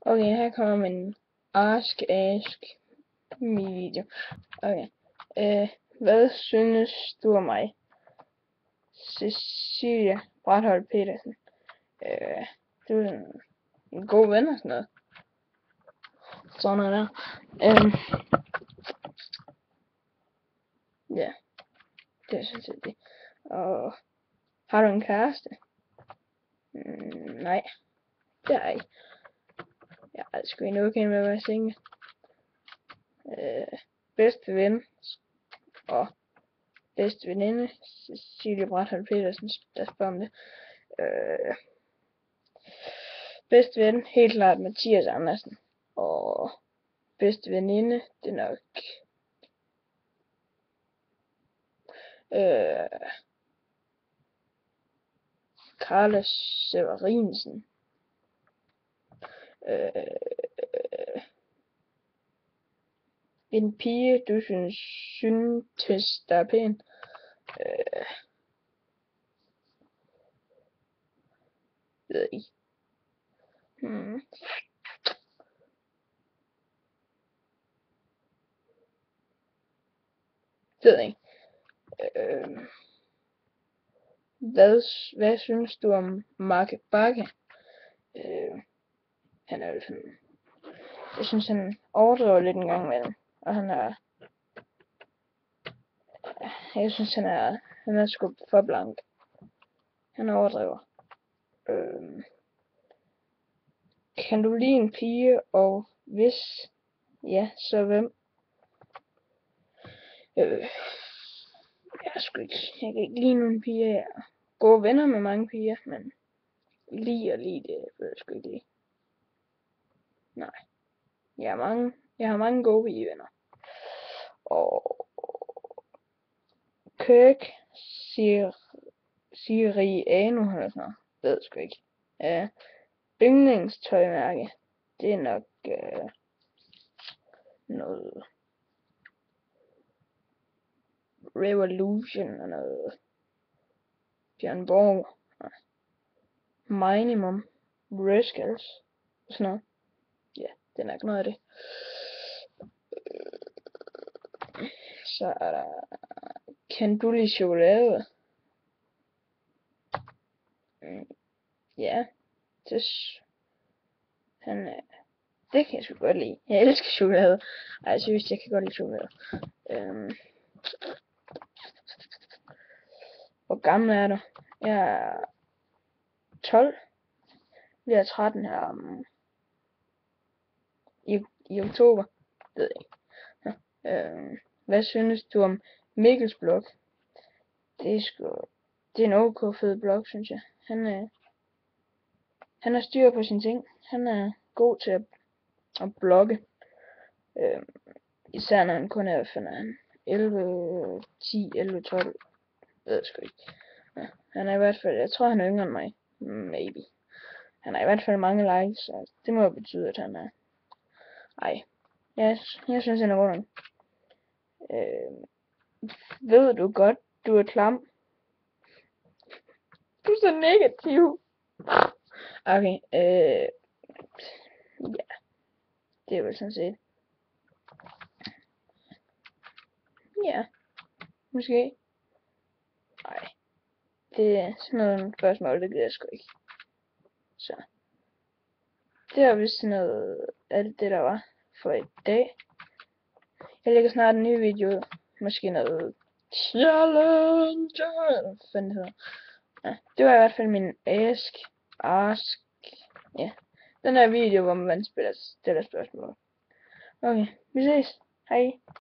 Okay, her kommer min Ask Me video. Okay. Hvad synes du om mig? Cecilie Bratholdt Petersen. Du er en god ven og sådan noget. Sådan noget der. Ja, det er sådan set det. Og har du en kæreste? Nej, det har jeg ikke. Jeg er sgu egentlig okay med at være single. Bedste ven og bedste veninde, Cecilie Bratholdt Petersen, der spørger om det. Bedste ven, helt klart Mathias Andersen. Og bedste veninde, det er nok Carla Severinsen. En pige, du synes der er pæn. Ved ikke. Ved ikke. Hvad synes du om Mark Bakke? Han er jo sådan, jeg synes han overdriver lidt en gang imellem, og jeg synes han er sgu for blank. Han overdriver. Kan du lide en pige, og hvis ja, så hvem? Jeg kan ikke lide nogen piger. Jeg er gode venner med mange piger, men lide det ved jeg sgu ikke lide. Nej. Jeg har mange gode pigevenner. Og Kirk Siriano eller sådan noget. Ved jeg sgu ikke. Yndlingstøjmærke. Det er nok noget Revolution eller noget Bjørn Borg. Minimum Rascals og sådan noget. Ja, det er nok noget af det. Så er der kan du lide chokolade? Ja, det kan jeg sgu godt lide. Jeg elsker chokolade. Ej, seriøst, jeg kan godt lide chokolade. Hvor gammel er du? Jeg er 12. Jeg er 13 her i oktober. Ved jeg ikke. Hvad synes du om Mikkels blog? Det er en ok fed blog, synes jeg. Han har styr på sine ting. Han er god til at blogge. Især når han kun er 11, 10, 11, 12. Ved jeg sgu ikke. Ja, han er i hvert fald, jeg tror han er yngre end mig. Maybe. Han har i hvert fald mange likes, så det må jo betyde, at han er... Ej. Jeg synes han er god. Ved du godt, du er klam? Du er så negativ. Okay, ja. Det er vel sådan set. Ja. Måske. Nej. Det er sådan noget spørgsmål, det gider jeg sgu ikke. Så. Det var vist sådan noget, alt det der var for i dag. Jeg lægger snart en ny video ud. Måske noget challenge, eller hvad fanden det hedder. Ja, det var i hvert fald min ask. Ja, den her video, hvor man stiller spørgsmål. Okay, vi ses. Hej.